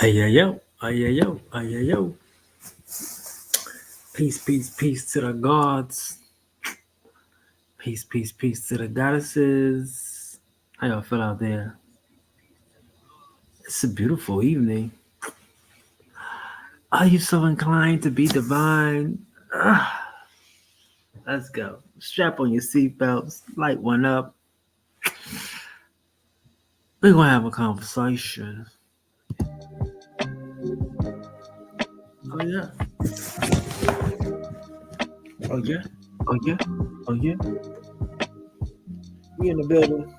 Ayayo, ayayo, ayayo. Peace, peace, peace to the gods. Peace, peace, peace to the goddesses. How y'all feel out there? It's a beautiful evening. Are you so inclined to be divine? Let's go. Strap on your seatbelts, light one up. We're gonna have a conversation. Oh yeah. Oh yeah. Oh yeah. Oh yeah. We in the building.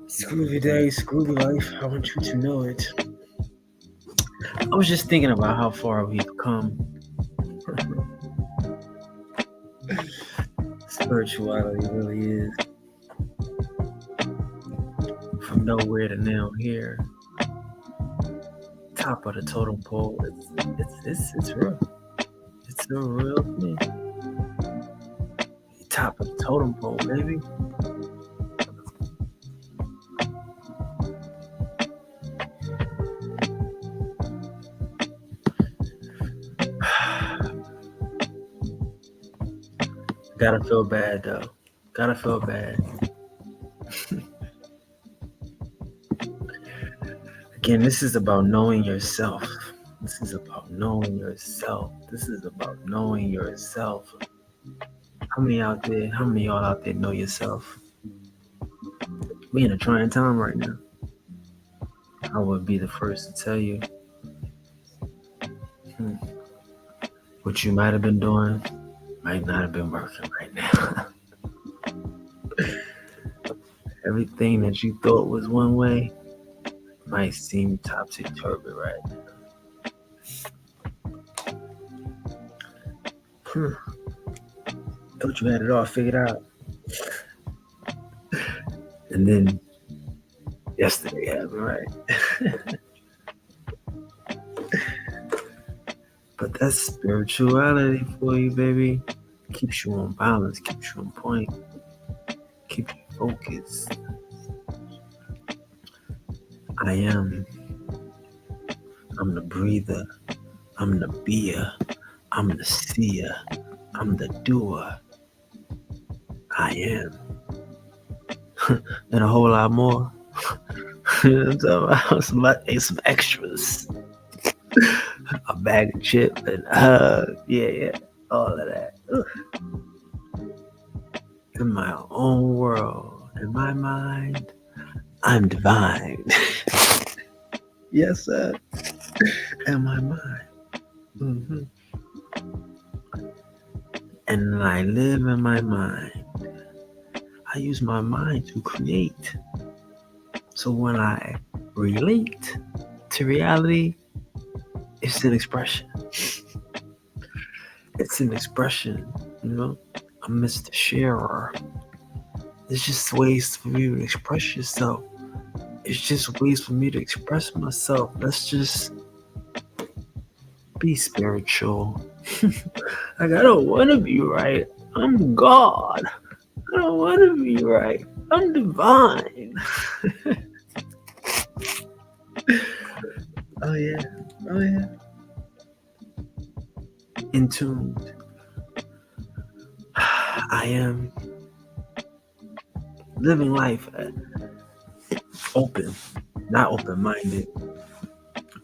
Screwy day, screwy life. I want you to know it. I was just thinking about how far we've come. Spirituality really is from nowhere to now here. Top of the totem pole. It's real. It's a real thing. Top of the totem pole, baby. Gotta feel bad though. Gotta feel bad. Again, this is about knowing yourself. This is about knowing yourself. This is about knowing yourself. How many of y'all out there know yourself? We in a trying time right now. I would be the first to tell you what you might have been doing might not have been working right now. Everything that you thought was one way might seem topsy-turvy right now. Thought you had it all figured out. And then yesterday happened, right? But that's spirituality for you, baby. Keeps you on balance, keeps you on point, keeps you focused. I am. I'm the breather. I'm the beer. I'm the seer. I'm the doer. I am. And a whole lot more. I'm talking about some extras. A bag of chips and yeah, all of that. In my own world, in my mind, I'm divine. Yes, sir. In my mind. Mm-hmm. And I live in my mind. I use my mind to create. So when I relate to reality, it's an expression. It's an expression, you know? I'm Mr. Sharer. It's just ways for you to express yourself. It's just ways for me to express myself. Let's just be spiritual. Like, I don't want to be right. I'm God. I don't want to be right. I'm divine. Oh, yeah. Oh, yeah. In tuned. I am living life open, not open-minded,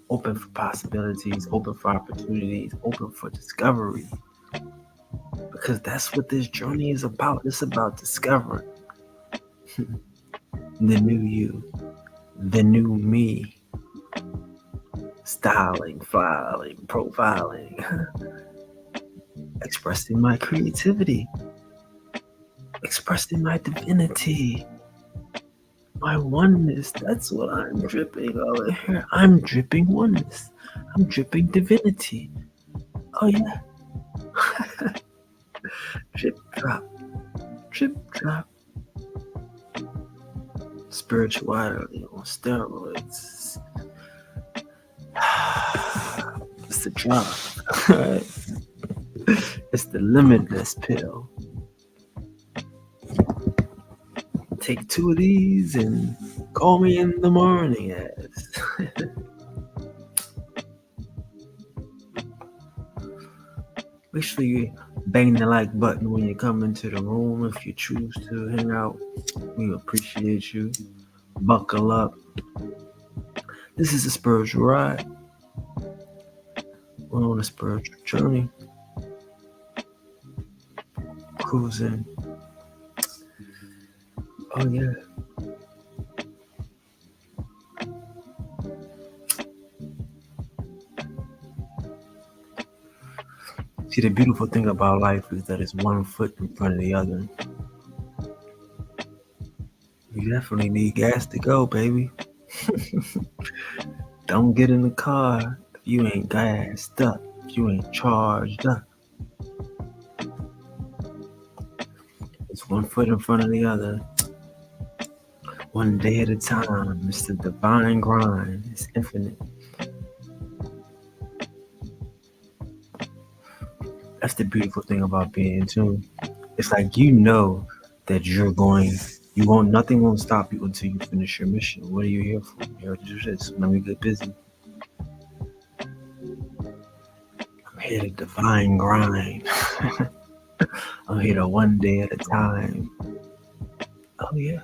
open for possibilities, open for opportunities, open for discovery. Because that's what this journey is about. It's about discovering the new you, the new me, styling, filing, profiling, expressing my creativity, expressing my divinity, my oneness. That's what I'm dripping over here. I'm dripping oneness. I'm dripping divinity. Oh yeah. Drip drop. Drip drop. Spirituality on steroids. It's the drug. It's the limitless pill. take 2 of these and call me in the morning. Yes. Make sure you bang the like button when you come into the room. If you choose to hang out, we appreciate you. Buckle up. This is a spiritual ride. We're on a spiritual journey. Cruising. Oh, yeah. See, the beautiful thing about life is that it's one foot in front of the other. You definitely need gas to go, baby. Don't get in the car if you ain't gassed up, if you ain't charged up. It's one foot in front of the other. One day at a time. It's the divine grind. It's infinite. That's the beautiful thing about being in tune. It's like you know that nothing won't stop you until you finish your mission. What are you here for? You're here to do this. Let me get busy. I'm here to divine grind. I'm here to one day at a time. Oh yeah.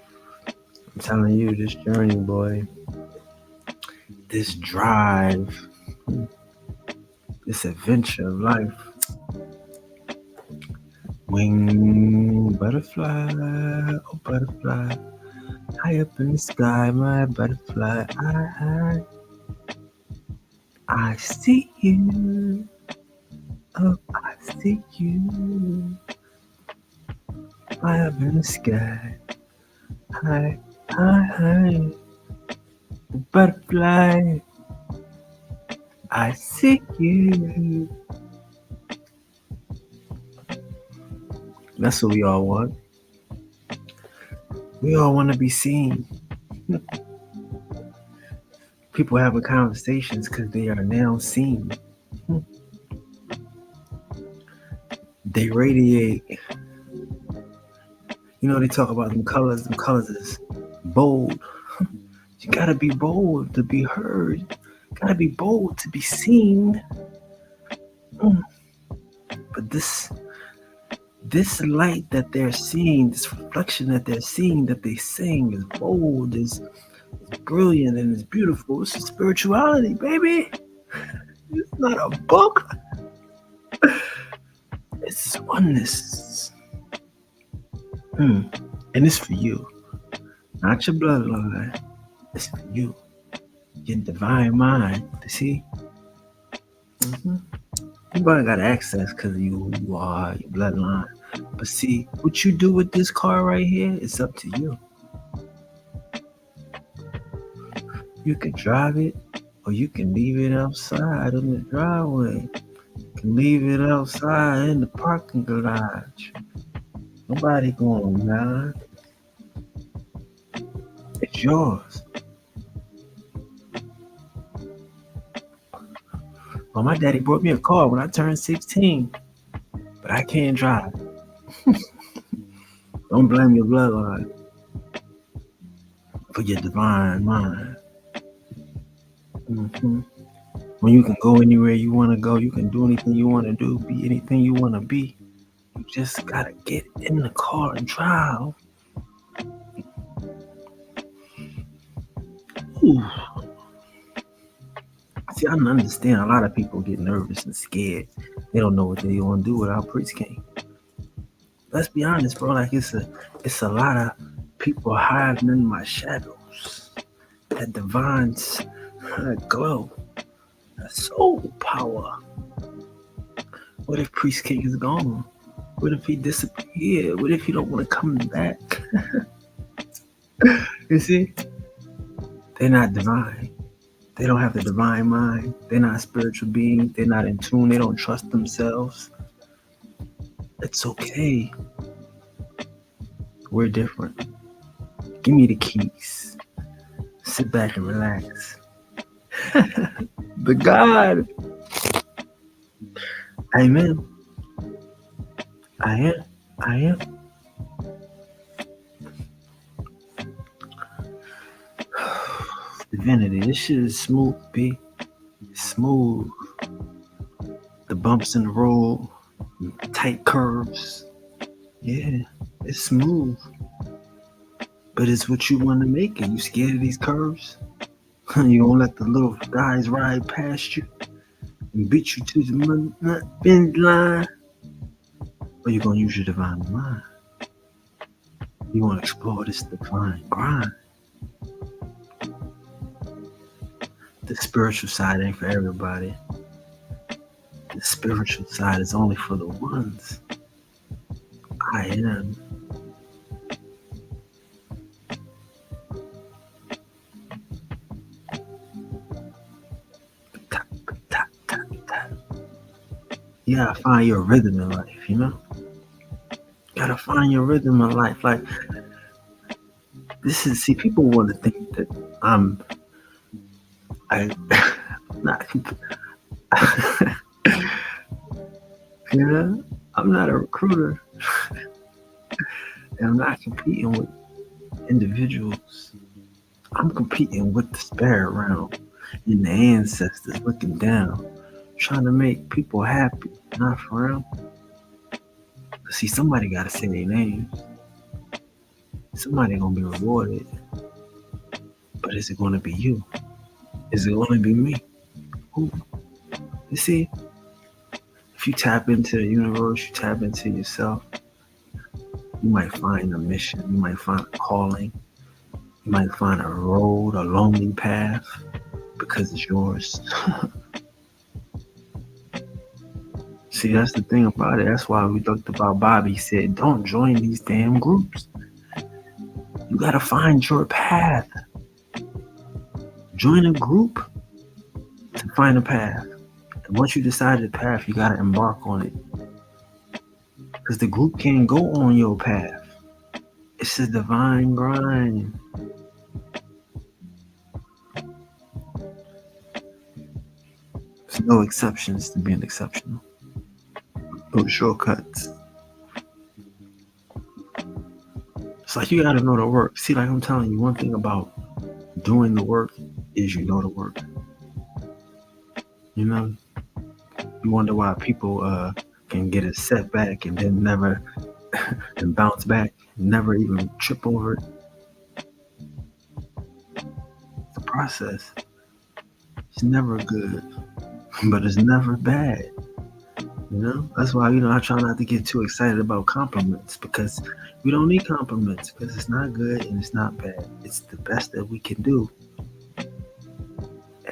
I'm telling you, this journey, boy. This drive. This adventure of life. Wing butterfly, oh butterfly, high up in the sky, my butterfly, I see you, oh I see you, high up in the sky, high, butterfly, I see you. That's what we all want. We all want to be seen. People having conversations because they are now seen. They radiate. You know, they talk about them colors. Them colors is bold. You gotta be bold to be heard. Gotta be bold to be seen. But this light that they're seeing, this reflection that they're seeing, that they sing is bold, is brilliant, and it's beautiful. It's a spirituality, baby. It's not a book. It's oneness. And it's for you. Not your bloodline. It's for you. Your divine mind. You see? You probably got access because of you who you are, your bloodline. But see, what you do with this car right here, it's up to you. You can drive it, or you can leave it outside in the driveway. You can leave it outside in the parking garage. Nobody going mad. It's yours. Well, my daddy bought me a car when I turned 16, but I can't drive. Don't blame your bloodline for your divine mind. When you can go anywhere you want to go, you can do anything you want to do, be anything you want to be. You just gotta get in the car and drive. Ooh. See, I understand a lot of people get nervous and scared. They don't know what they want to do without Priest King. Let's be honest, bro. Like it's a lot of people hiding in my shadows. That divine glow, that soul power. What if Priest King is gone? What if he disappeared? What if he don't want to come back? You see, they're not divine. They don't have the divine mind. They're not spiritual beings. They're not in tune. They don't trust themselves. It's okay. We're different. Give me the keys. Sit back and relax. The God. Amen. I am. I am. Divinity. This shit is smooth, B. It's smooth. The bumps in the road, tight curves. Yeah, it's smooth. But it's what you want to make it. You scared of these curves? You won't let the little guys ride past you and beat you to the bend line? Or you gonna use your divine mind? You wanna explore this divine grind. The spiritual side ain't for everybody. The spiritual side is only for the ones. I am. Tap, tap, tap, tap. You gotta find your rhythm in life, you know? Gotta find your rhythm in life. Like, see, people want to think that I'm not, you know, I'm not a recruiter. And I'm not competing with individuals. I'm competing with the spirit realm and the ancestors looking down, trying to make people happy, not for real. See, somebody gotta say their names. Somebody gonna be rewarded. But is it gonna be you? Is it gonna be me? Who? You see, if you tap into the universe, you tap into yourself, you might find a mission, you might find a calling, you might find a road, a lonely path, because it's yours. See, that's the thing about it. That's why we talked about Bobby said, don't join these damn groups. You gotta find your path. Join a group to find a path. And once you decide the path, you gotta embark on it. Because the group can't go on your path. It's a divine grind. There's no exceptions to being exceptional. No shortcuts. It's like you gotta know the work. See, like I'm telling you, one thing about doing the work is you know the work. You know, you wonder why people can get a setback and then never and bounce back, never even trip over it. It's a process. It's never good, but it's never bad. You know, that's why I try not to get too excited about compliments because we don't need compliments because it's not good and it's not bad. It's the best that we can do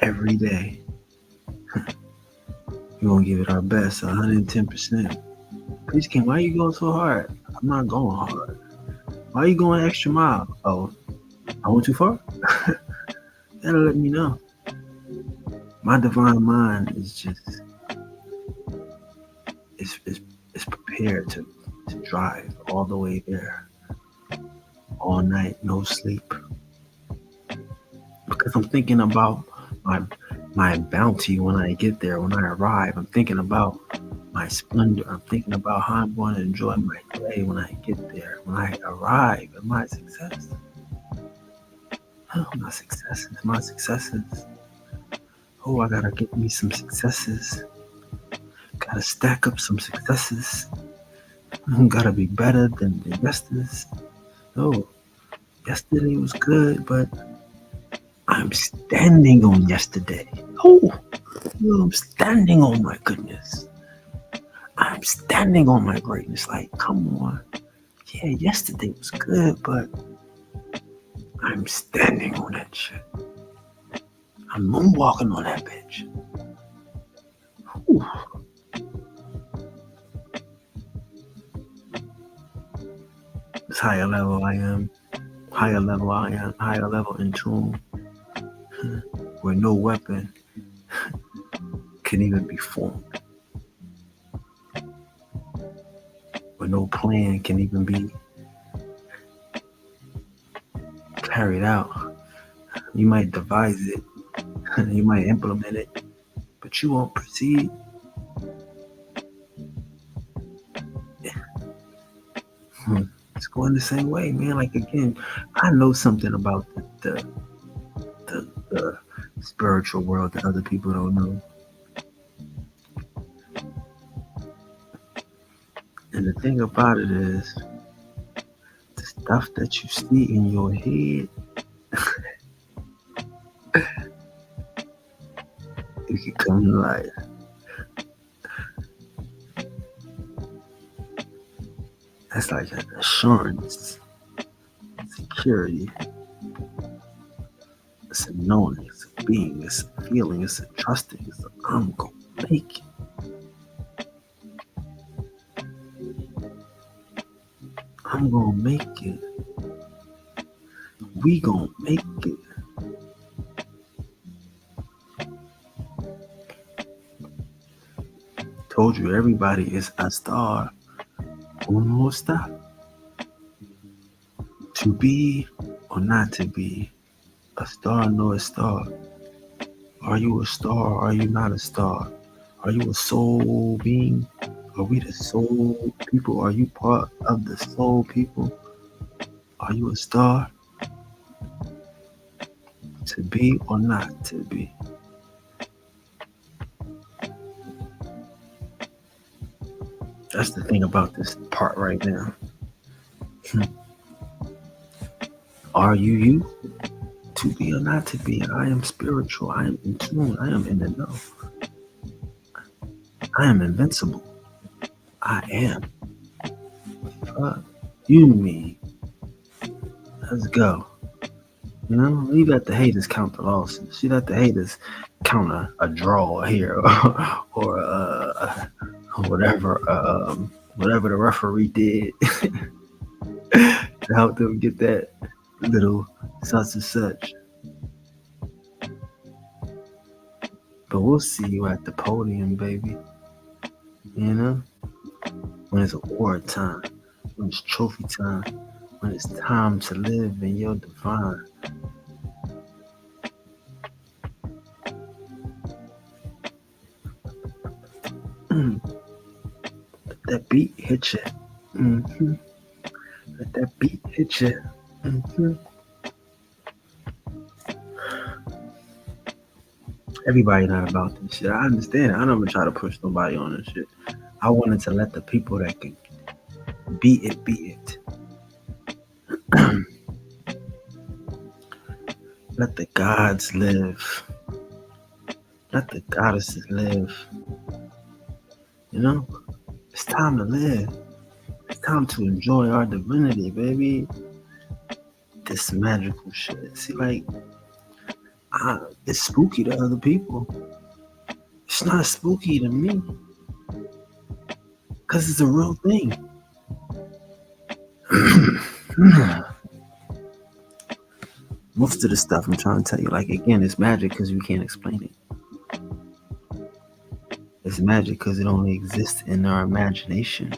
every day. We're gonna give it our best, 110%. Please, King, why are you going so hard? I'm not going hard. Why are you going extra mile? Oh, I went too far? That'll let me know. My divine mind is just it's prepared to drive all the way there. All night, no sleep. Because I'm thinking about my bounty when I get there, when I arrive. I'm thinking about my splendor. I'm thinking about how I'm going to enjoy my day when I get there, when I arrive, and my success. Oh, my successes. Oh, I gotta get me some successes. Gotta stack up some successes. Gotta be better than the yesterday's. Oh, yesterday was good, but I'm standing on yesterday. Oh, I'm standing on my goodness. I'm standing on my greatness. Like, come on. Yeah, yesterday was good, but I'm standing on that shit. I'm moonwalking on that bitch. Whew. It's higher level I am. Higher level I am. Higher level in tune. Where no weapon can even be formed. Where no plan can even be carried out. You might devise it. You might implement it. But you won't proceed. It's going the same way, man. Like again, I know something about the spiritual world that other people don't know. And the thing about it is, the stuff that you see in your head, it can come to life. That's like an assurance, security. It's a knowing, it's a being, it's a feeling, it's a trusting, it's a I'm gonna make it. I'm gonna make it. We gonna make it. Told you everybody is a star. Uno está. To be or not to be. A star, no a star. Are you a star? Are you not a star? Are you a soul being? Are we the soul people? Are you part of the soul people? Are you a star? To be or not to be? That's the thing about this part right now. Are you you? To be or not to be? I am spiritual. I am in tune. I am in the know. I am invincible. I am. Fuck you, me. Let's go. You know, you let the haters count the losses. You let the haters count a draw here or whatever whatever the referee did to help them get that little such and such. But we'll see you at the podium, baby. You know, when it's award time, when it's trophy time, when it's time to live in your divine. Let that beat hit you. Mm-hmm. Let that beat hit you. Mm-hmm. Everybody not about this shit. I understand it. I don't try to push nobody on this shit. I wanted to let the people that can beat it, beat it. Let the gods live. Let the goddesses live. You know? It's time to live. It's time to enjoy our divinity, baby. This magical shit. See, like, it's spooky to other people. It's not spooky to me. Because it's a real thing. Most of the stuff I'm trying to tell you, like, again, it's magic because we can't explain it. It's magic because it only exists in our imagination.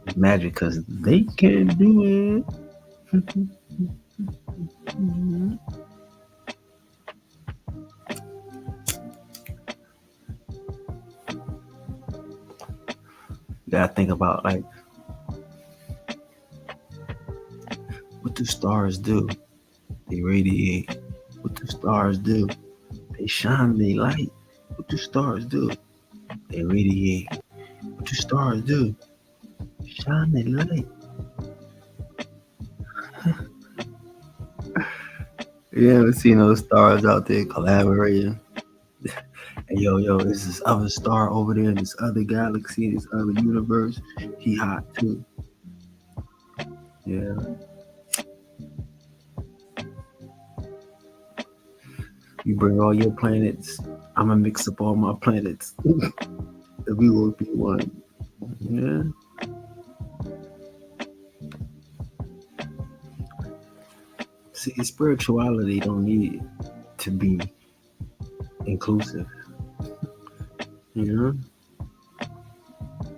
It's magic because they can't do it. You gotta think about, like, what do stars do? They radiate. What do stars do? They shine, they light. What do stars do? They radiate. What do stars do? Shine, they light. You ever seen those stars out there collaborating? And yo, there's this other star over there in this other galaxy, this other universe. He hot too. Yeah. You bring all your planets. I'm gonna mix up all my planets. And we will be one. Yeah. See, spirituality don't need to be inclusive. You know?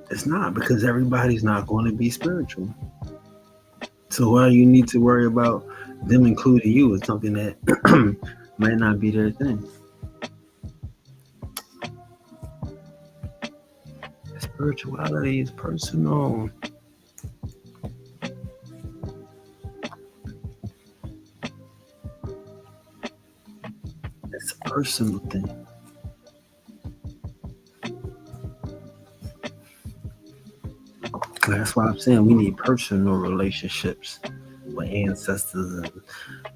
It's not, because everybody's not going to be spiritual. So why you need to worry about them including you is something that might not be their thing. Spirituality is personal. It's a personal thing. That's why I'm saying we need personal relationships with ancestors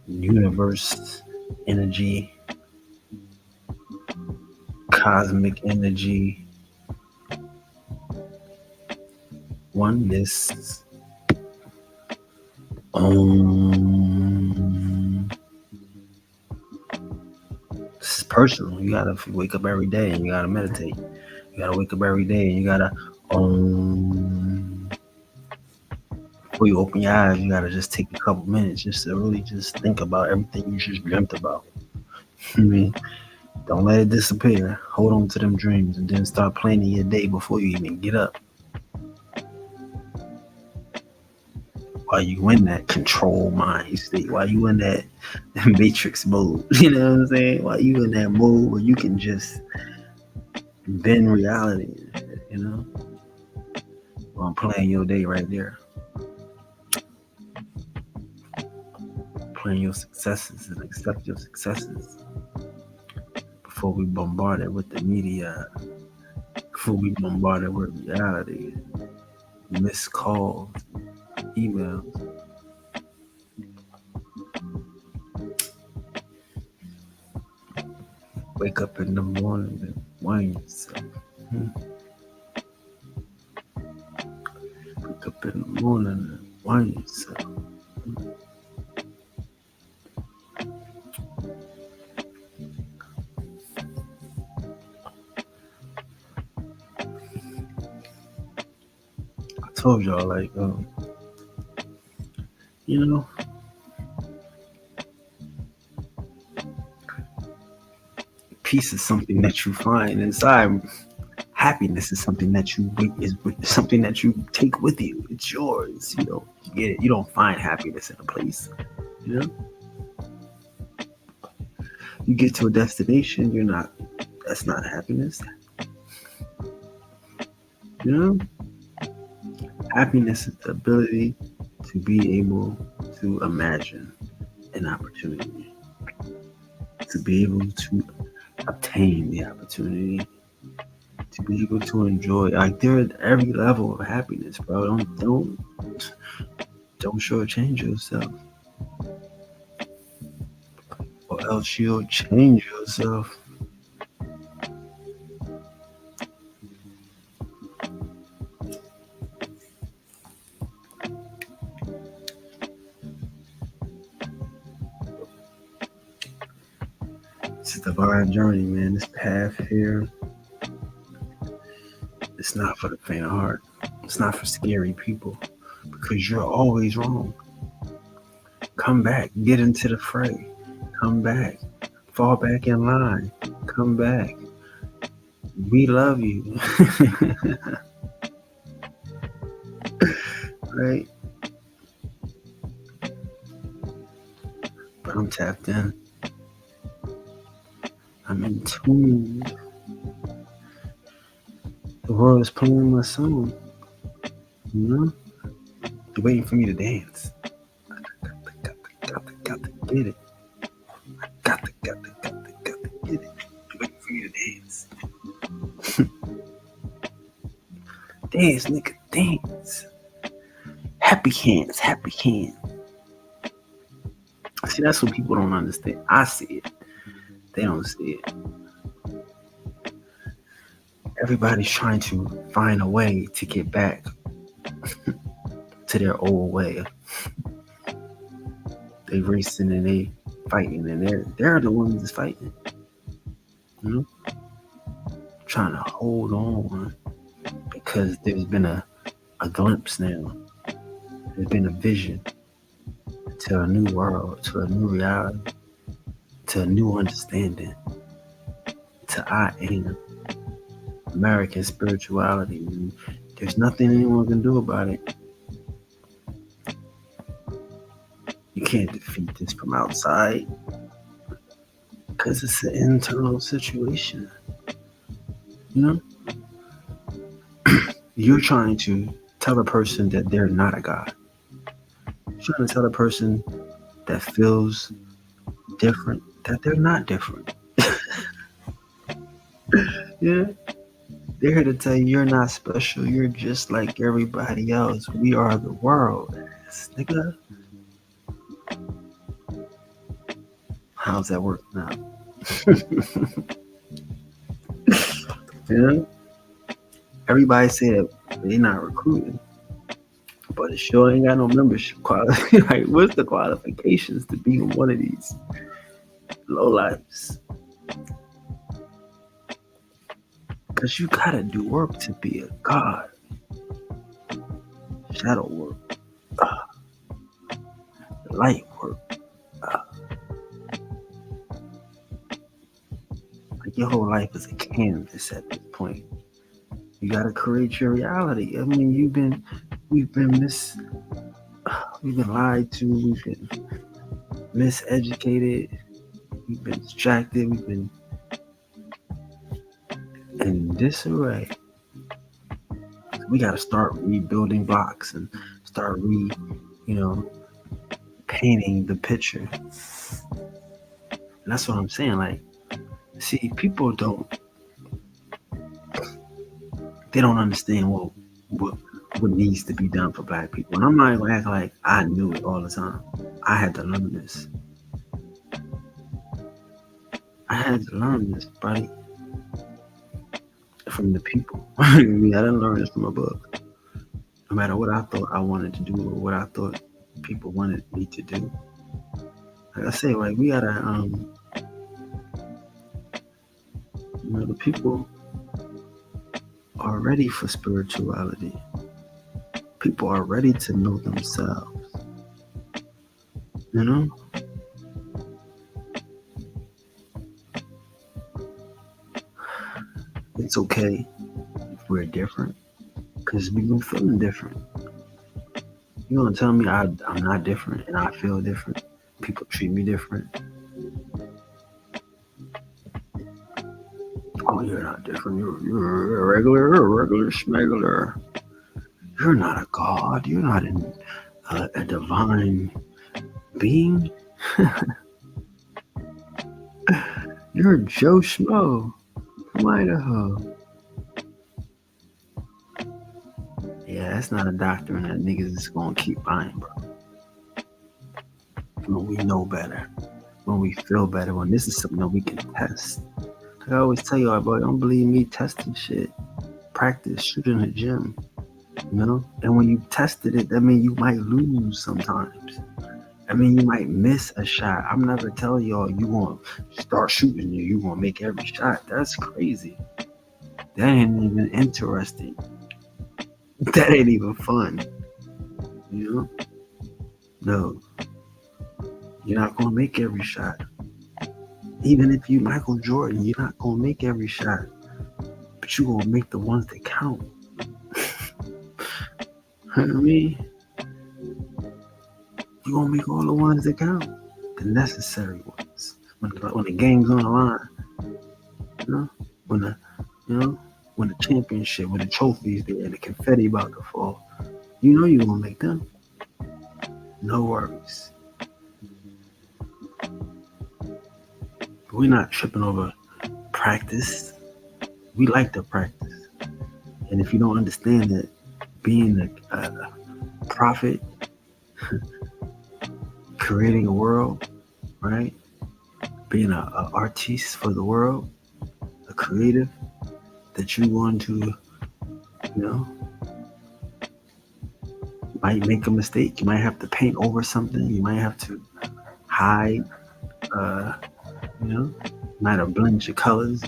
and universe energy, cosmic energy, oneness. This is personal. You gotta wake up every day and you gotta meditate. You gotta wake up every day and you gotta before you open your eyes, you gotta just take a couple minutes just to really just think about everything you just dreamt about. I mean, don't let it disappear. Hold on to them dreams and then start planning your day before you even get up. While you in that control mind state, while you in that matrix mode, you know what I'm saying? While you in that mode where you can just bend reality, you know? I'm playing your day right there. Plan your successes and accept your successes before we bombard it with the media, before we bombard it with reality, missed calls, emails. Wake up in the morning and wind yourself. Wake up in the morning and wind yourself. I told y'all, like, you know, peace is something that you find inside. Happiness is something that you something that you take with you. It's yours. You don't get it. You don't find happiness in a place. You know, you get to a destination. That's not happiness. You know, happiness is the ability to be able to imagine an opportunity, to be able to obtain the opportunity, to be able to enjoy. Like, there at every level of happiness, bro. Don't shortchange yourself, or else you'll change yourself. It's a divine journey, man. This path here, it's not for the faint of heart. It's not for scary people, because you're always wrong. Come back, get into the fray. Come back, fall back in line. Come back. We love you. Right? But I'm tapped in. I'm in tune. The world is playing my song. You know? They're waiting for me to dance. I got to get it. I got to get it. They're waiting for me to dance. Dance, nigga, dance. Happy hands. See, that's what people don't understand. I see it. They don't see it. Everybody's trying to find a way to get back to their old way. They racing and they fighting, and they're the ones that's fighting. You know? Trying to hold on because there's been a glimpse now. There's been a vision to a new world, to a new reality, to a new understanding, to I am American spirituality. And there's nothing anyone can do about it. You can't defeat this from outside. Because it's an internal situation. You know, you're trying to tell a person that they're not a god. You're trying to tell a person that feels different that they're not different. Yeah, they're here to tell you you're not special. You're just like everybody else. We are the world. Nigga, how's that work now? Yeah, everybody say that they not recruiting, but it sure ain't got no membership quality. Like, what's the qualifications to be in one of these low lives? Because you gotta do work to be a god. Shadow work, light work. Like, your whole life is a canvas at this point. You gotta create your reality. I mean, we've been lied to, we've been miseducated, we've been distracted, we've been in disarray. We gotta start rebuilding blocks and start painting the picture. And that's what I'm saying. Like, see, people they don't understand what needs to be done for black people. And I'm not gonna act like I knew it all the time. I had to learn this. Buddy, from the people. I didn't learn this from a book. No matter what I thought I wanted to do or what I thought people wanted me to do. Like I say, like, we gotta the people are ready for spirituality. People are ready to know themselves. You know? It's okay if we're different, because we've been feeling different. You're gonna tell me I'm not different and I feel different? People treat me different. Oh, you're not different. You're a regular smuggler. You're not a god. You're not a divine being. You're Joe Schmo from Idaho. Yeah, that's not a doctrine that niggas is gonna keep buying, bro. When we know better, when we feel better, when this is something that we can test. Like I always tell y'all, boy, don't believe me testing shit. Practice, shoot in the gym. And when you tested it, that means you might lose sometimes. I mean, you might miss a shot. I'm never telling y'all you gonna start shooting you gonna make every shot. That's crazy. That ain't even interesting. That ain't even fun. No. You're not gonna make every shot. Even if you Michael Jordan, you're not gonna make every shot. But you're gonna make the ones that count. You know what I mean? You're gonna make all the ones that count. The necessary ones. When the game's on the line. When the championship, when the trophies there and the confetti about to fall, you're gonna make them. No worries. We're not tripping over practice. We like to practice. And if you don't understand that being a prophet, creating a world, right? Being an artiste for the world, a creative, that you want to, might make a mistake. You might have to paint over something. You might have to hide, you might have blended your colors.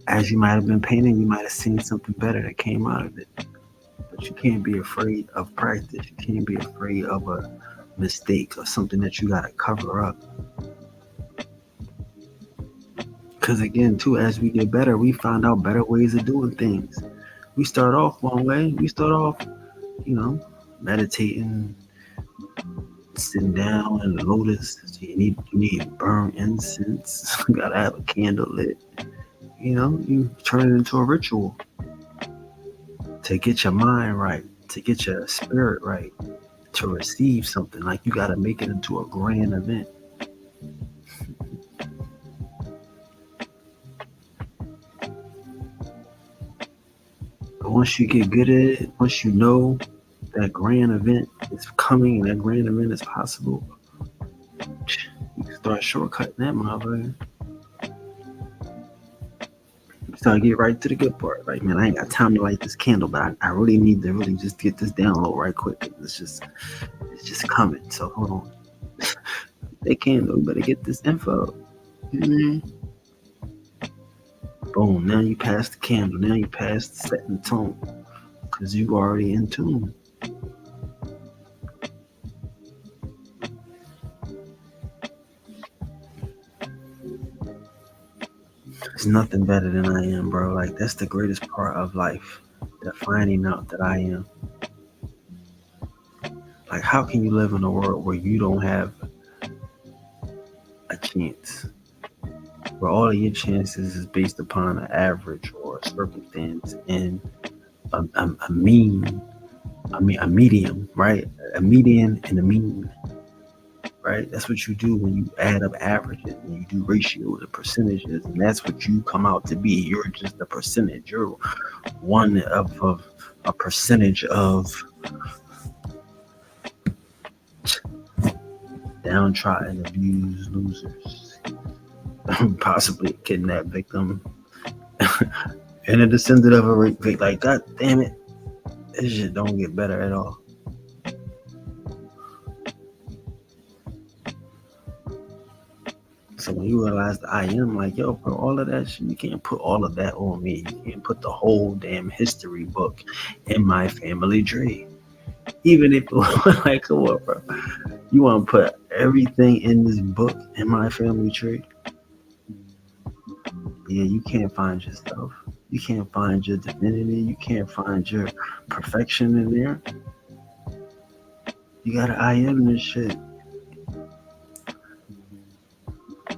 As you might have been painting, you might have seen something better that came out of it. But you can't be afraid of practice. You can't be afraid of a mistake or something that you got to cover up. Because again, too, as we get better, we find out better ways of doing things. We start off one way. We start off, meditating, sitting down in the lotus. So you need burn incense. You gotta have a candle lit. You turn it into a ritual to get your mind right, to get your spirit right, to receive something. Like you gotta make it into a grand event. But once you get good at it, once you know that grand event is coming and that grand event is possible, you can start shortcutting that motherfucker. So I get right to the good part. Like, man, I ain't got time to light this candle, but I really need to really just get this download right quick. It's just coming. So hold on. They candle, better get this info. You know what I mean? Boom. Now you pass the candle. Now you pass the setting tone. Because you already in tune. There's nothing better than I am, bro. Like, that's the greatest part of life. That finding out that I am. Like, how can you live in a world where you don't have a chance? Where all of your chances is based upon an average or a circumstance and a mean, a medium, right? A median and a mean, right? That's what you do when you add up averages and you do ratios and percentages, and that's what you come out to be. You're just a percentage. You're one of a percentage of downtrodden, abused losers, possibly a kidnapped victim, and a descendant of a rape victim. Like, God damn it, this shit don't get better at all. So when you realize that I am, like, yo, bro, all of that shit, you can't put all of that on me. You can't put the whole damn history book in my family tree. Even if, like, come on, bro. You want to put everything in this book in my family tree? Yeah, you can't find yourself. You can't find your divinity. You can't find your perfection in there. You gotta I am this shit.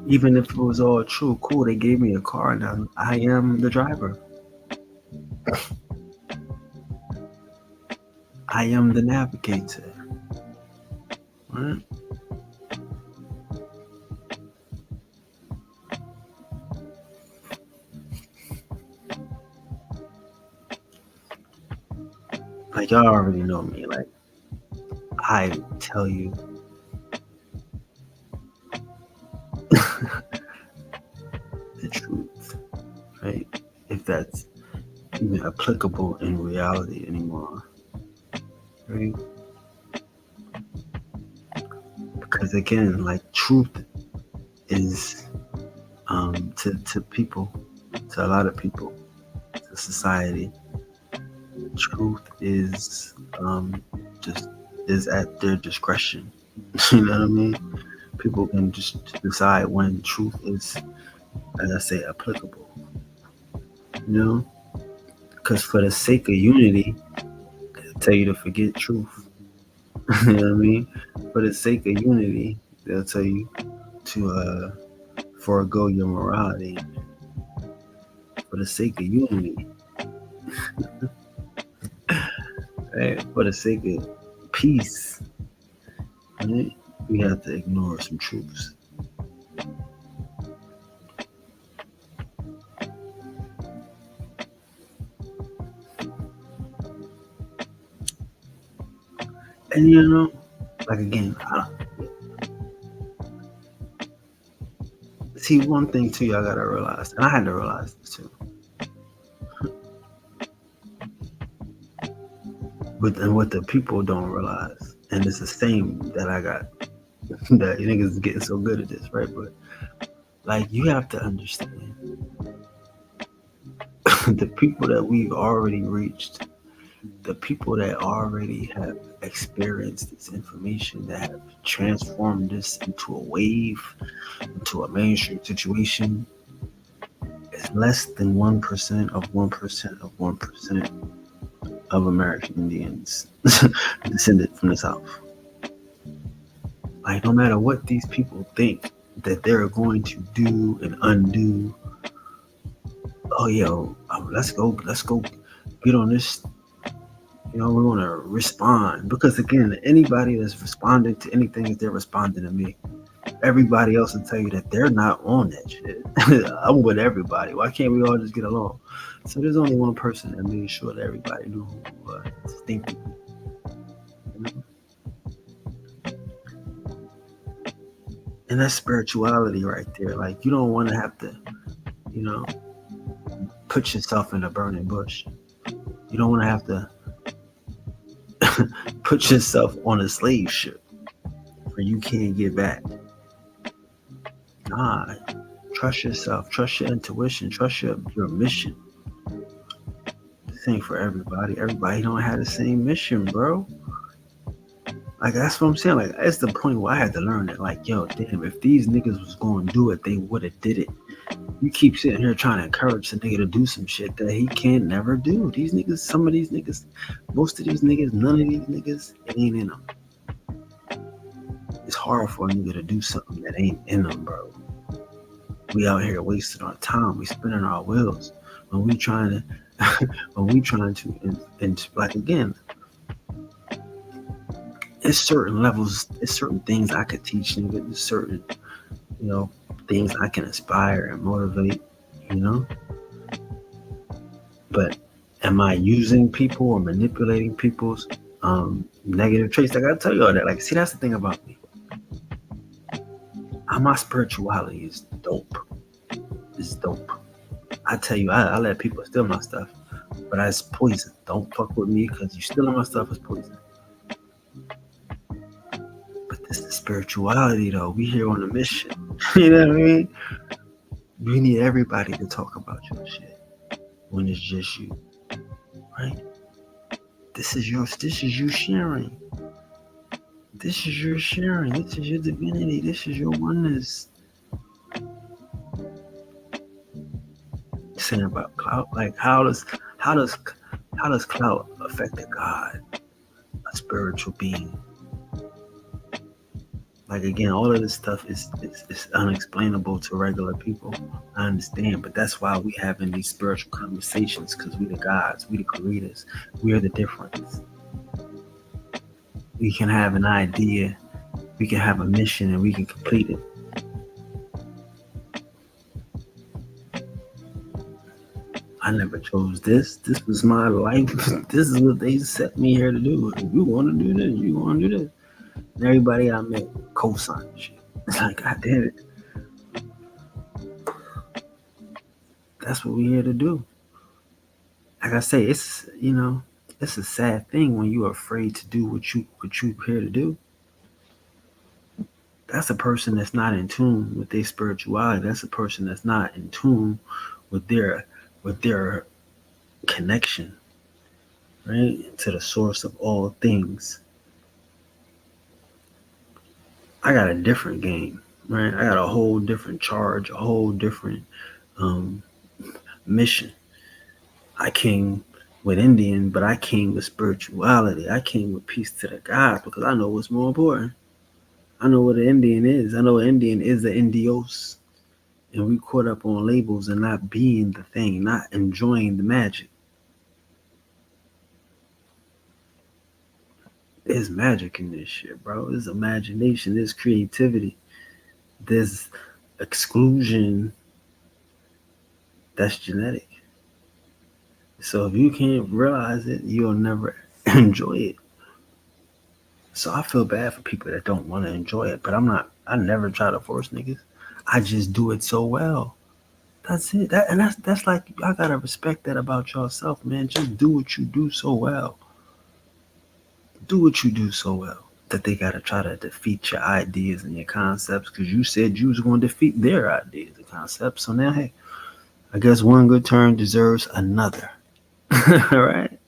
Even if it was all true, cool, they gave me a car now. I am the driver. I am the navigator. Right? Like, y'all already know me. Like, I tell you the truth, right? If that's even applicable in reality anymore, right? Because again, like, truth is to people, to a lot of people, to society, truth is just is at their discretion. You know what I mean? People can just decide when truth is, as I say, applicable. You know, because for the sake of unity, they'll tell you to forget truth. You know what I mean? For the sake of unity, they'll tell you to forego your morality. For the sake of unity, right? For the sake of peace, right? We have to ignore some truths. And you know, like, again, see, one thing too, y'all gotta realize, and I had to realize this too. But what the people don't realize, and it's the same that I got, that you niggas is getting so good at this, right? But like, you have to understand the people that we've already reached, the people that already have experienced this information, that have transformed this into a wave, into a mainstream situation, is less than 1% of 1% of 1% of American Indians descended from the South. Like, no matter what these people think that they're going to do and undo, oh, yo, let's go get on this. We're going to respond. Because, again, anybody that's responding to anything, is they're responding to me. Everybody else will tell you that they're not on that shit. I'm with everybody. Why can't we all just get along? So there's only one person that made sure that everybody knew who we were distinctly. You know? And that's spirituality right there. Like, you don't want to have to, you know, put yourself in a burning bush. You don't want to have to put yourself on a slave ship where you can't get back. Nah, trust yourself, trust your intuition, trust your mission. This ain't for everybody. Everybody don't have the same mission, bro. Like, that's what I'm saying. Like, that's the point where I had to learn it. Like, yo, damn, if these niggas was going to do it, they would have did it. You keep sitting here trying to encourage the nigga to do some shit that he can't never do. These niggas, some of these niggas, most of these niggas, none of these niggas, it ain't in them. It's hard for a nigga to do something that ain't in them, bro. We out here wasting our time. We spinning our wheels when we trying to, and like, again, it's certain levels, it's certain things I could teach niggas, there's certain, things I can inspire and motivate, but am I using people or manipulating people's negative traits? I gotta tell you all that. Like, see, that's the thing about me. My spirituality is dope. It's dope. I tell you, I let people steal my stuff, but it's poison. Don't fuck with me, because you stealing my stuff is poison. But this is spirituality, though. We here on a mission. You know what I mean? We need everybody to talk about your shit when it's just you, right? This is you sharing. This is your sharing. This is your divinity. This is your oneness. Saying about clout, like, how does clout affect a god, a spiritual being? Like, again, all of this stuff is unexplainable to regular people. I understand, but that's why we having these spiritual conversations, because we the gods, we the creators, we are the difference. We can have an idea, we can have a mission, and we can complete it. I never chose this. This was my life. This is what they set me here to do. If you want to do this, you want to do this. And everybody I met co-signed shit. It's like, God damn it. That's what we're here to do. Like I say, it's it's a sad thing when you're afraid to do what you're here to do. That's a person that's not in tune with their spirituality. That's a person that's not in tune with their connection, right, to the source of all things. I got a different game, right? I got a whole different charge, a whole different mission. I came with Indian, but I came with spirituality. I came with peace to the gods, because I know what's more important. I know what an Indian is. I know an Indian is the Indios. And we caught up on labels and not being the thing, not enjoying the magic. There's magic in this shit, bro. There's imagination, there's creativity, there's exclusion. That's genetic. So if you can't realize it, you'll never enjoy it. So I feel bad for people that don't want to enjoy it, but I never try to force niggas. I just do it so well. That's it. That's like, y'all gotta respect that about yourself, man. Just do what you do so well. Do what you do so well that they gotta try to defeat your ideas and your concepts, because you said you was going to defeat their ideas and concepts. So now, hey, I guess one good turn deserves another. All right?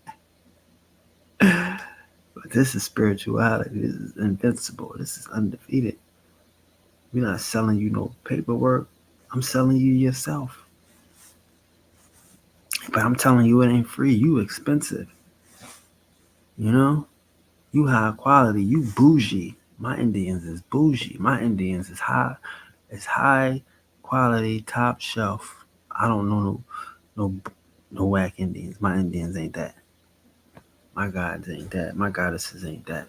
But this is spirituality. This is invincible. This is undefeated. We're not selling you no paperwork. I'm selling you yourself. But I'm telling you, it ain't free. You expensive. You high quality. You bougie. My Indians is bougie. My Indians is high quality, top shelf. I don't know no no whack Indians. My Indians ain't that. My gods ain't that. My goddesses ain't that.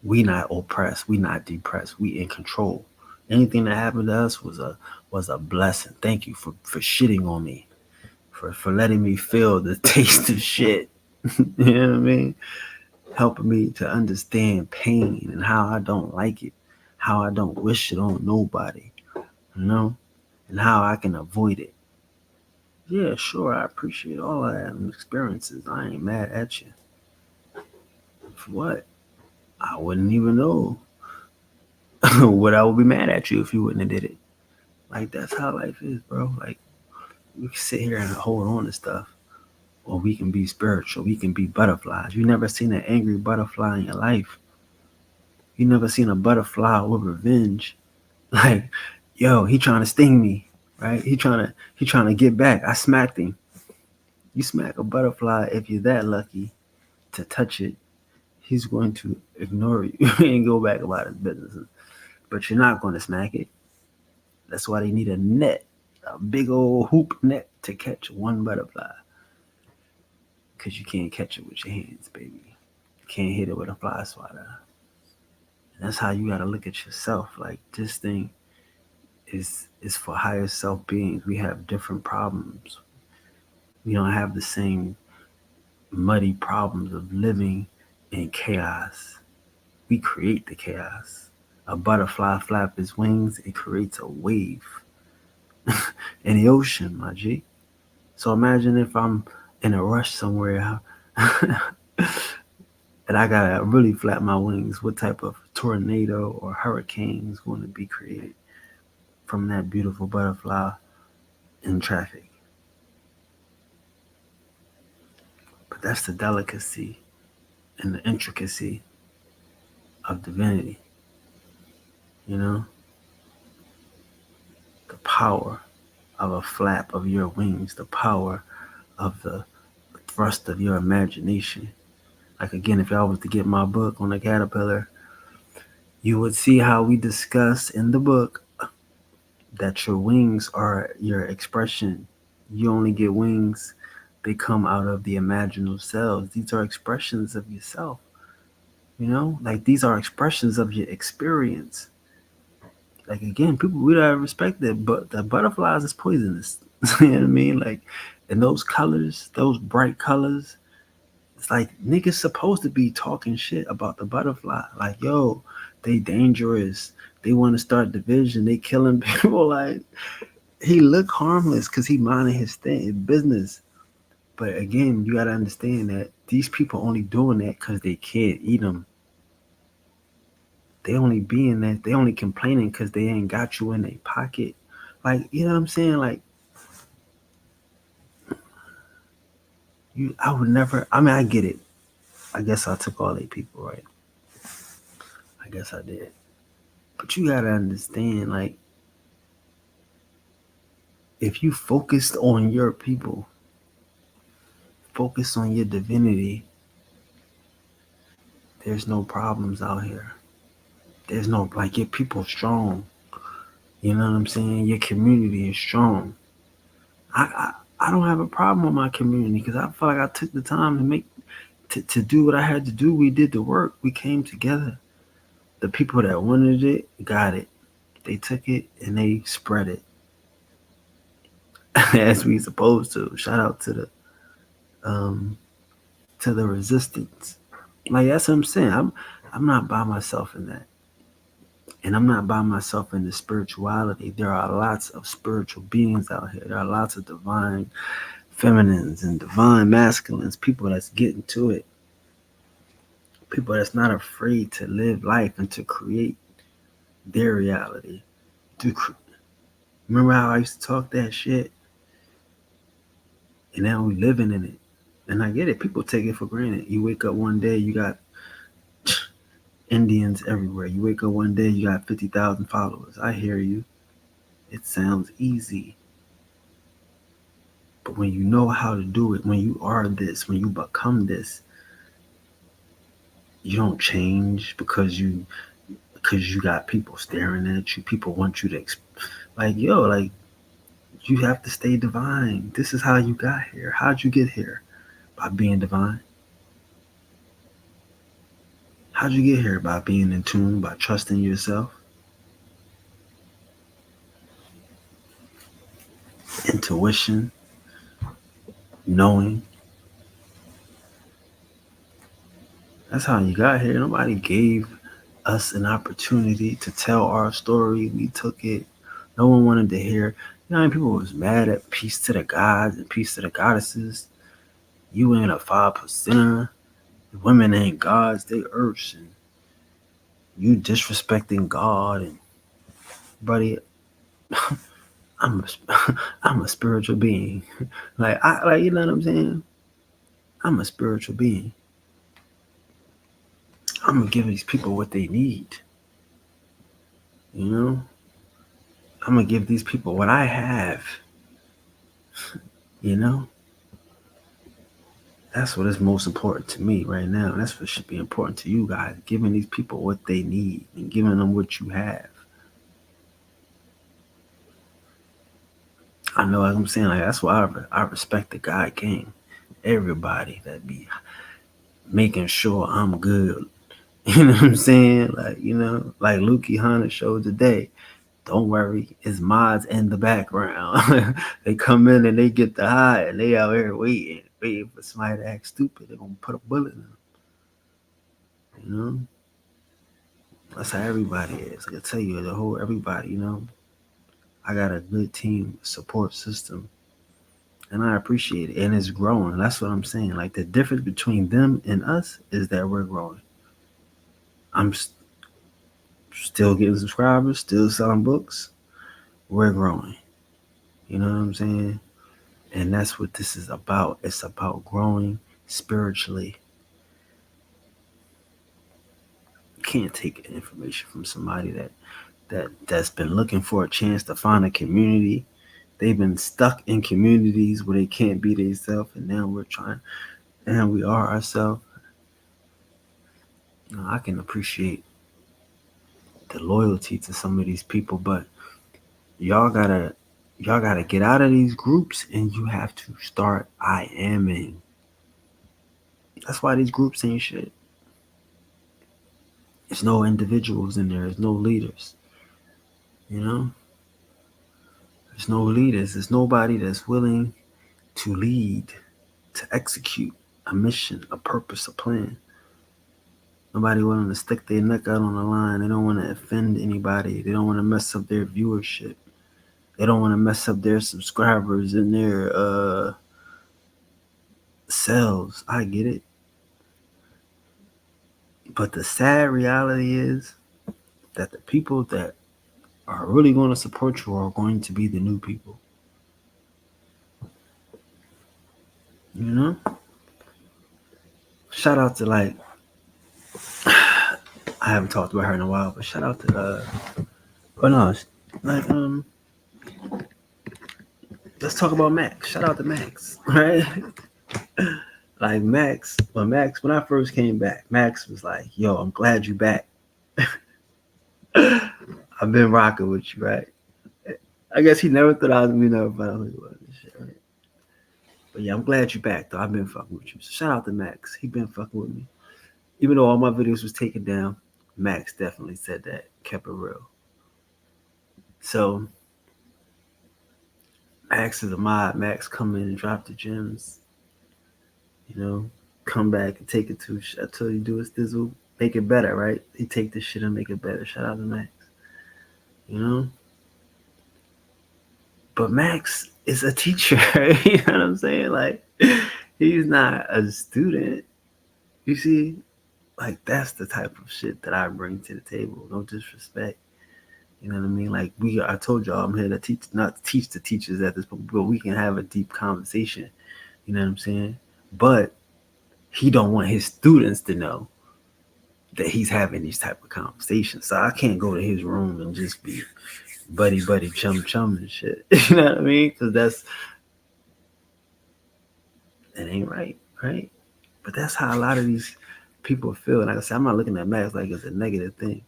We not oppressed. We not depressed. We in control. Anything that happened to us was a blessing. Thank you for shitting on me. For letting me feel the taste of shit. You know what I mean? Helping me to understand pain and how I don't like it, how I don't wish it on nobody, you know, and how I can avoid it. Yeah, sure, I appreciate all of that experiences. I ain't mad at you. For what? I wouldn't even know what I would be mad at you if you wouldn't have did it. Like that's how life is, bro. Like we can sit here and hold on to stuff, or we can be spiritual. We can be butterflies. You never seen an angry butterfly in your life. You never seen a butterfly with revenge. Like, yo, he trying to sting me, right? He trying to get back. I smacked him. You smack a butterfly if you're that lucky to touch it, he's going to ignore you and go back about his business. But you're not going to smack it. That's why they need a net, a big old hoop net to catch one butterfly. Because you can't catch it with your hands, baby. You can't hit it with a fly swatter. And that's how you got to look at yourself. Like this thing is for higher self beings. We have different problems. We don't have the same muddy problems of living in chaos. We create the chaos. A butterfly flap its wings, it creates a wave in the ocean, my G. So imagine if I'm in a rush somewhere and I gotta really flap my wings, what type of tornado or hurricane is going to be created from that beautiful butterfly in traffic? But that's the delicacy and the intricacy of divinity, you know? The power of a flap of your wings, the power of the thrust of your imagination. Like again, if y'all was to get my book on the caterpillar, you would see how we discuss in the book that your wings are your expression. You only get wings, they come out of the imaginal cells. These are expressions of yourself. You know, like these are expressions of your experience. Like again, people we don't respect it, but the butterflies is poisonous. You know what I mean? Like, and those colors, those bright colors, it's like niggas supposed to be talking shit about the butterfly. Like, yo, they dangerous. They want to start division. They killing people. Like, he look harmless because he minding his thing, his business. But again, you gotta understand that these people only doing that because they can't eat them. They only being that. They only complaining because they ain't got you in their pocket. Like, you know what I'm saying? Like, I would never. I mean, I get it. I guess I took all 8 people, right? I guess I did. But you gotta understand, like, if you focused on your people, focus on your divinity, there's no problems out here. There's no like your people strong. You know what I'm saying? Your community is strong. I don't have a problem with my community because I feel like I took the time to to do what I had to do. We did the work. We came together. The people that wanted it got it. They took it and they spread it as we supposed to. Shout out um to the resistance. Like that's what I'm saying. I'm not by myself in that. And I'm not by myself in the spirituality. There are lots of spiritual beings out here. There are lots of divine feminines and divine masculines, people that's getting to it, people that's not afraid to live life and to create their reality. To remember how I used to talk that shit, and now we living in it. And I get it. People take it for granted. You wake up one day, you got Indians everywhere. You wake up one day, you got 50,000 followers. I hear you. It sounds easy. But when you know how to do it, when you are this, when you become this, You don't change because you got people staring at you. People want you to like, yo, like, you have to stay divine. This is how you got here. How'd you get here? By being divine. How'd you get here? By being in tune, by trusting yourself, intuition, knowing. That's how you got here. Nobody gave us an opportunity to tell our story. We took it. No one wanted to hear. You know how many people was mad at peace to the gods and peace to the goddesses? You ain't a 5%er. Women ain't gods, they earths, and you disrespecting God. And buddy, I'm a, I'm a spiritual being. Like, you know what I'm saying? I'm a spiritual being. I'm gonna give these people what they need. You know, I'm gonna give these people what I have. You know, that's what is most important to me right now. That's what should be important to you guys. Giving these people what they need and giving them what you have. I know, like I'm saying, like that's why I respect the God King. Everybody that be making sure I'm good. You know what I'm saying? Like, you know, like Luki Hunter showed today. Don't worry, it's mods in the background. They come in and they get the high and they out here waiting for somebody to act stupid. They're gonna put a bullet in them. You know? That's how everybody is. I can tell you, the whole everybody, you know. I got a good team support system and I appreciate it. And it's growing. That's what I'm saying. Like the difference between them and us is that we're growing. I'm still getting subscribers, still selling books. We're growing. You know what I'm saying? And that's what this is about. It's about growing spiritually. You can't take information from somebody that's been looking for a chance to find a community. They've been stuck in communities where they can't be themselves, and now we're trying, and we are ourselves. You know, I can appreciate the loyalty to some of these people, but y'all gotta y'all gotta get out of these groups, and you have to start I aming. That's why these groups ain't shit. There's no individuals in there. There's no leaders. You know, there's no leaders. There's nobody that's willing to lead, to execute a mission, a purpose, a plan. Nobody willing to stick their neck out on the line. They don't want to offend anybody. They don't want to mess up their viewership. They don't want to mess up their subscribers and their selves. I get it. But the sad reality is that the people that are really going to support you are going to be the new people. You know? Shout out to like I haven't talked about her in a while, but shout out to oh no, like let's talk about Max. Shout out to Max, right? Like when I first came back, Max was like, "Yo, I'm glad you back. I've been rocking with you, right?" I guess he never thought I was gonna be notified who he was and shit, right? But yeah, I'm glad you back though. I've been fucking with you. So shout out to Max. He been fucking with me. Even though all my videos was taken down, Max definitely said that, kept it real. So Max is a mod. Max come in and drop the gems. You know, come back and take it to. I told you do a stizzle, make it better, right? He take this shit and make it better. Shout out to Max. You know, but Max is a teacher. You know what I'm saying? Like, he's not a student. You see, like that's the type of shit that I bring to the table. No disrespect. You know what I mean? Like I told y'all, I'm here to teach, not to teach the teachers at this point, but we can have a deep conversation. You know what I'm saying? But he don't want his students to know that he's having these type of conversations. So I can't go to his room and just be buddy chum and shit. You know what I mean? Because that ain't right, right? But that's how a lot of these people feel, like I said, I'm not looking at Max like it's a negative thing.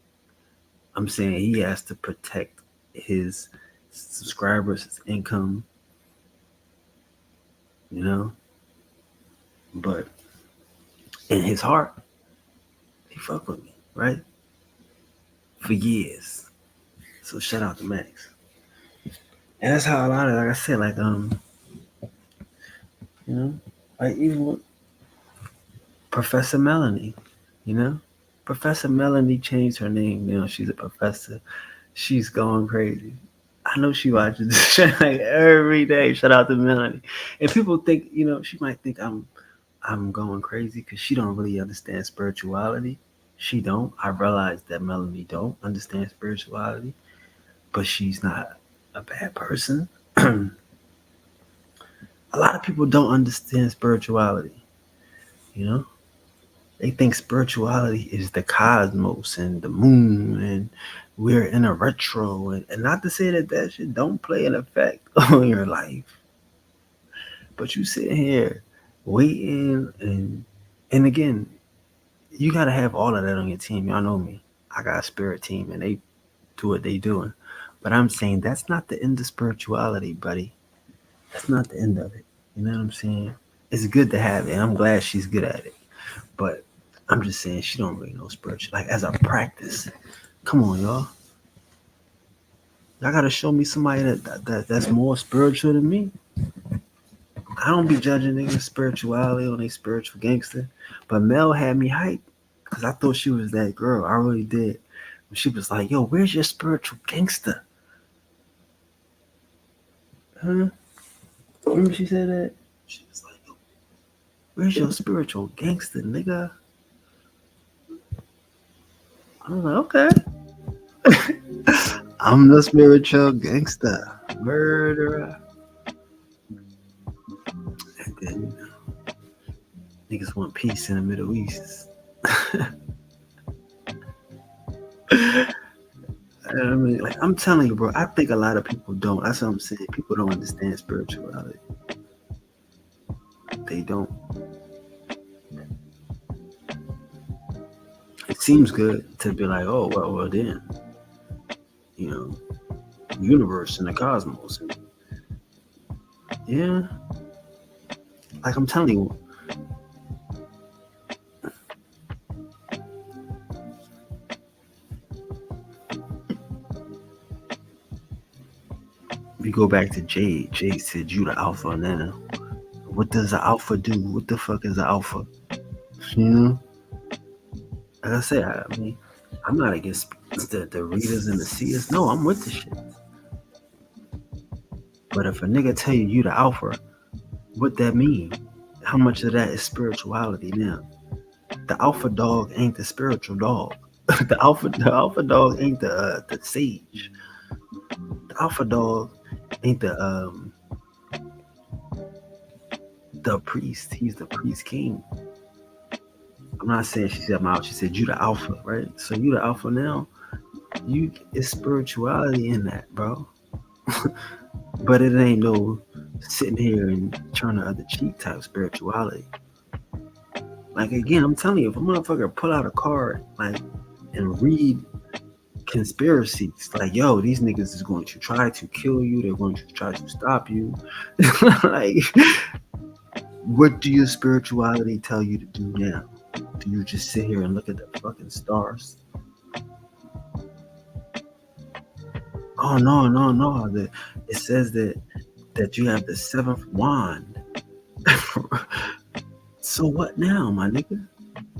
I'm saying he has to protect his subscribers, his income, you know. But in his heart, he fuck with me, right? For years. So shout out to Max. And that's how a lot of, like I said, like you know, like even with Professor Melanie, you know, Professor Melanie changed her name. You know, she's a professor. She's going crazy. I know she watches this shit like every day. Shout out to Melanie. And people think, you know, she might think I'm going crazy because she don't really understand spirituality. She don't. I realize that Melanie don't understand spirituality, but she's not a bad person. A lot of people don't understand spirituality. You know, they think spirituality is the cosmos and the moon, and we're in a retro. And not to say that that shit don't play an effect on your life, but you sit here waiting and again, you gotta have all of that on your team. Y'all know me. I got a spirit team and they do what they doing. But I'm saying that's not the end of spirituality, buddy. That's not the end of it. You know what I'm saying? It's good to have it. I'm glad she's good at it. But I'm just saying she don't really know spiritual. Like as a practice. Come on, y'all. Y'all gotta show me somebody that's more spiritual than me. I don't be judging niggas spirituality or they spiritual gangster. But Mel had me hyped because I thought she was that girl. I really did. When she was like, yo, where's your spiritual gangster? Huh? Remember she said that? She was like, yo, where's your spiritual gangster, nigga? I was like, okay. I'm the spiritual gangster. Murderer. And then, you know, niggas want peace in the Middle East. I mean, like I'm telling you, bro. I think a lot of people don't. That's what I'm saying. People don't understand spirituality. They don't. It seems good to be like, oh, well, then, you know, universe and the cosmos. Yeah, like I'm telling you, we go back to Jade. Jade said, "You the alpha now." What does the alpha do? What the fuck is the alpha? You know, like I said, I mean, I'm not against the readers and the seers. No, I'm with the shit. But if a nigga tell you the alpha, what that mean? How much of that is spirituality now? The alpha dog ain't the spiritual dog. The alpha dog ain't the sage. The alpha dog ain't the priest. He's the priest king. I'm not saying she said I'm out. She said you the alpha, right? So you the alpha now. You it's spirituality in that, bro. But it ain't no sitting here and turn the other cheek type spirituality. Like again, I'm telling you, if a motherfucker pull out a card like and read conspiracies, like yo, these niggas is going to try to kill you. They're going to try to stop you. Like, what do your spirituality tell you to do now? Do you just sit here and look at the fucking stars? Oh no. It says that you have the seventh wand. So what now, my nigga?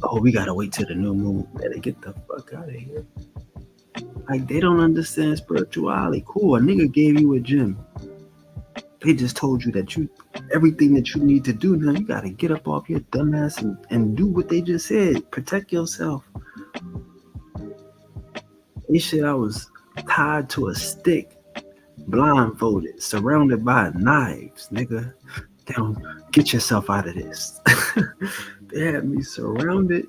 Oh, we gotta wait till the new moon. Better get the fuck out of here. Like they don't understand spirituality. Cool, a nigga gave you a gym. They just told you that you everything that you need to do now. You gotta get up off your dumbass and do what they just said. Protect yourself. This shit, I was tied to a stick, blindfolded, surrounded by knives, nigga. Damn, get yourself out of this. They had me surrounded,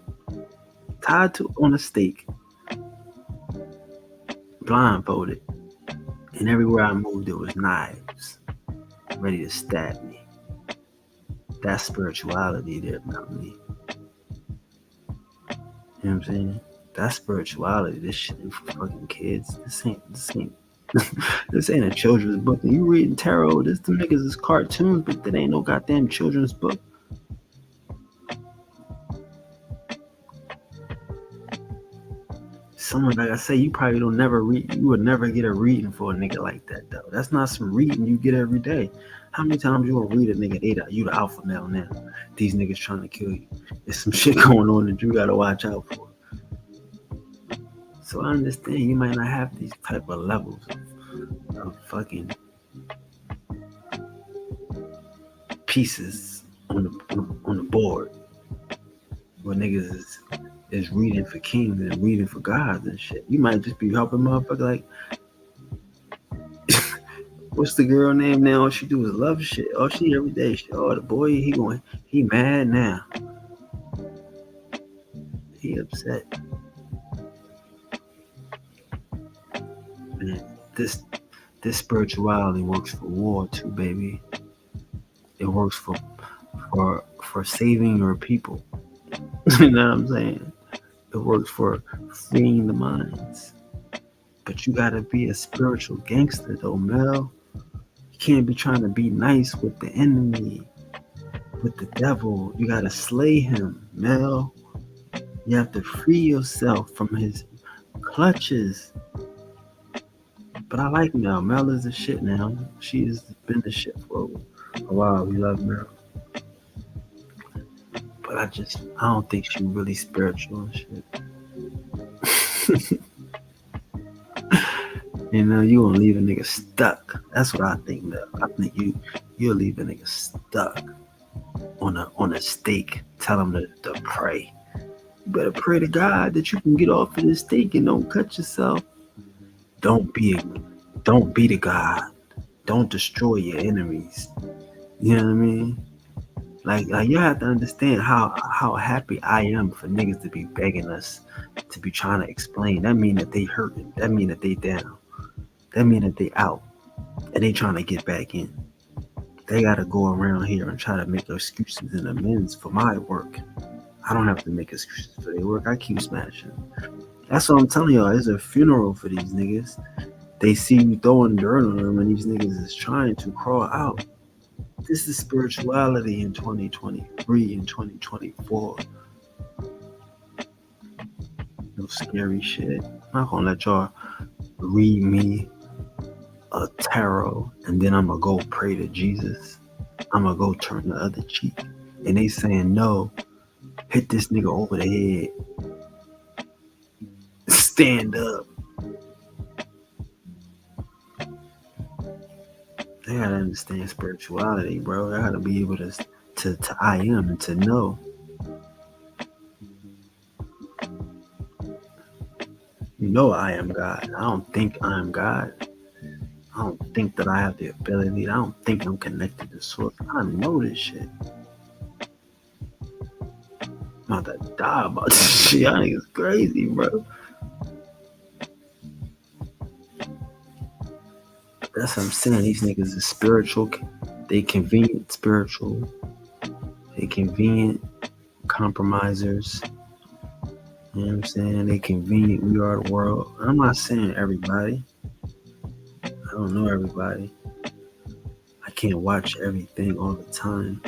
tied to on a stake, blindfolded, and everywhere I moved there was knives, ready to stab me. That's spirituality there, Melanie. You know what I'm saying? That's spirituality. This shit ain't for fucking kids. This ain't a children's book. And you reading tarot, this the niggas is cartoons, but that ain't no goddamn children's book. Someone, like I say, you probably don't never read. You would never get a reading for a nigga like that though. That's not some reading you get every day. How many times you gonna read a nigga eight out? You the alpha male now. These niggas trying to kill you. There's some shit going on that you gotta watch out for. So I understand you might not have these type of levels of fucking pieces on the board where niggas is reading for kings and reading for gods and shit. You might just be helping motherfucker like what's the girl name now? All she do is love shit. All she every day shit. Oh, the boy, he mad now. He upset. Man, this spirituality works for war too, baby. It works for saving your people. You know what I'm saying? It works for freeing the minds. But you gotta be a spiritual gangster though, Mel. You can't be trying to be nice with the enemy, with the devil. You gotta slay him, Mel. You have to free yourself from his clutches. But I like Mel. Mel is the shit now. She has been the shit for a while. We love Mel. But I don't think she's really spiritual and shit. You know, you gonna leave a nigga stuck. That's what I think, Mel. I think you'll leave a nigga stuck on a stake. Tell him to pray. You better pray to God that you can get off of this stake and don't cut yourself. Don't be the God. Don't destroy your enemies. You know what I mean? Like you have to understand how happy I am for niggas to be begging us to be trying to explain. That mean that they hurting. That mean that they down. That mean that they out. And they trying to get back in. They gotta go around here and try to make excuses and amends for my work. I don't have to make excuses for their work. I keep smashing. That's what I'm telling y'all. It's a funeral for these niggas. They see you throwing dirt on them and these niggas is trying to crawl out. This is spirituality in 2023 and 2024. No scary shit. I'm not gonna let y'all read me a tarot and then I'm gonna go pray to Jesus. I'm gonna go turn the other cheek. And they saying, no, hit this nigga over the head. Stand up. They gotta understand spirituality, bro. They gotta be able to I am and to know. You know I am God. I don't think I am God. I don't think that I have the ability. I don't think I'm connected to source. I know this shit. I'm about to die about this shit. Y'all niggas crazy, bro. That's what I'm saying. These niggas is spiritual. They convenient spiritual. They convenient compromisers. You know what I'm saying? They convenient. We are the world. I'm not saying everybody. I don't know everybody. I can't watch everything all the time.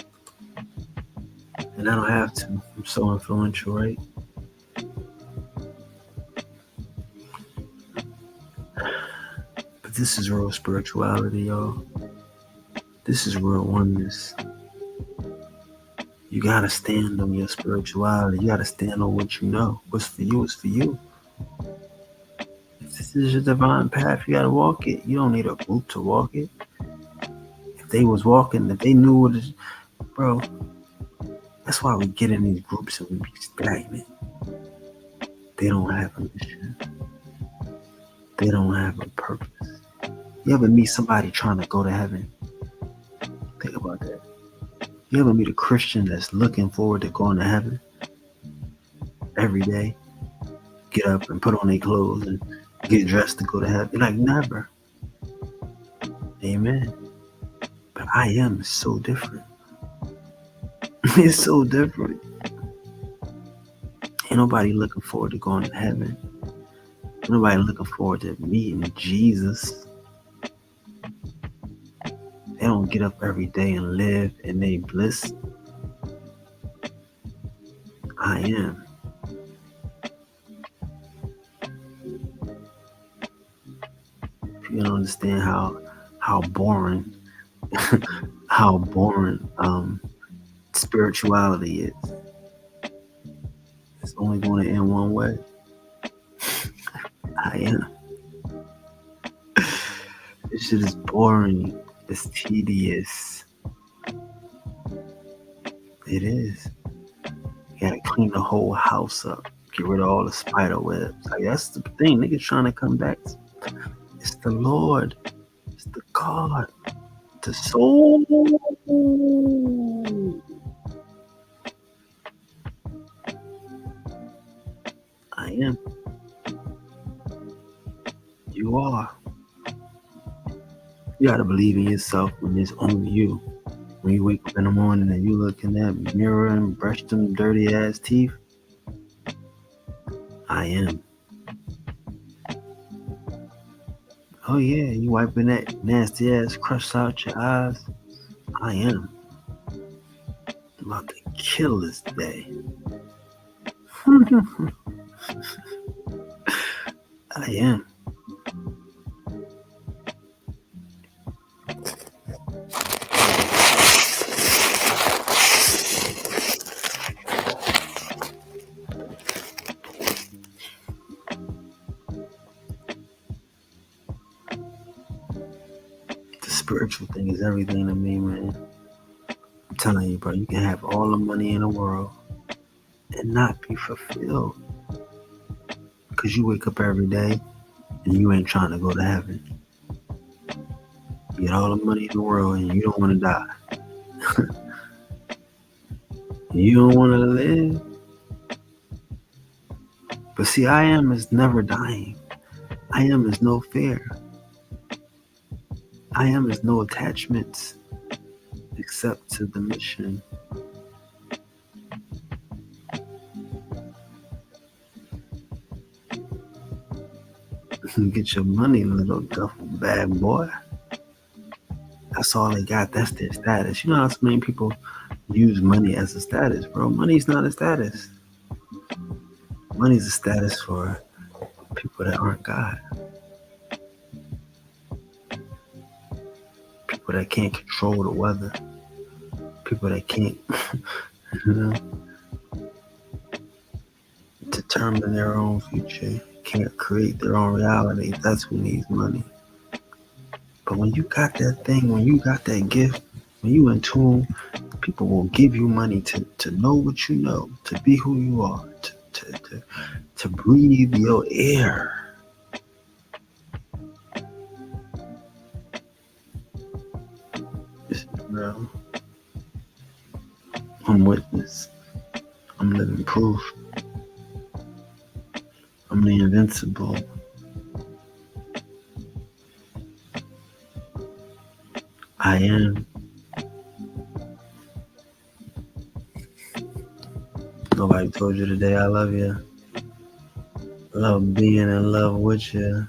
And I don't have to. I'm so influential, right? But this is real spirituality, y'all. This is real oneness. You gotta stand on your spirituality. You gotta stand on what you know. What's for you is for you. If this is your divine path, you gotta walk it. You don't need a group to walk it. If they was walking, if they knew what it is, bro, that's why we get in these groups and we be stagnant. They don't have a mission. They don't have a purpose. You ever meet somebody trying to go to heaven? Think about that. You ever meet a Christian that's looking forward to going to heaven every day? Get up and put on their clothes and get dressed to go to heaven? Like, never. Amen. But I am so different. It's so different. Ain't nobody looking forward to going to heaven. Ain't nobody looking forward to meeting Jesus. They don't get up every day and live in their bliss. I am. If you don't understand how boring how boring spirituality is, it's only going to end one way. I am. This shit is boring. It's tedious. It is. You gotta clean the whole house up. Get rid of all the spider webs. Like, that's the thing. Niggas trying to come back. It's the Lord. It's the God. The soul. I am. You are. You gotta believe in yourself when it's only you. When you wake up in the morning and you look in that mirror and brush them dirty ass teeth, I am. Oh yeah, you wiping that nasty ass crust out your eyes, I am. I'm about to kill this day. I am. The spiritual thing is everything to me, man. I'm telling you, bro, you can have all the money in the world and not be fulfilled. Because you wake up every day and you ain't trying to go to heaven. You get all the money in the world and you don't want to die. You don't want to live. But see, I am is never dying. I am is no fear. I am is no attachments except to the mission. Get your money, little duffel bag boy. That's all they got. That's their status. You know how so many people use money as a status, bro? Money's not a status. Money's a status for people that aren't God. People that can't control the weather. People that can't, determine their own future. Can't create their own reality. That's who needs money. But when you got that thing, when you got that gift, when you in tune, people will give you money to know what you know, to be who you are, to breathe your air. This is real. I'm witness. I'm living proof. I'm the invincible. I am. Nobody told you today I love you. Love being in love with you.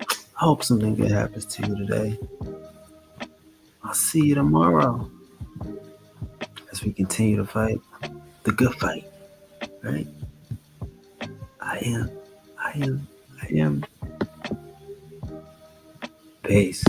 I hope something good happens to you today. I'll see you tomorrow as we continue to fight the good fight, right? I am. I am. I am. Peace.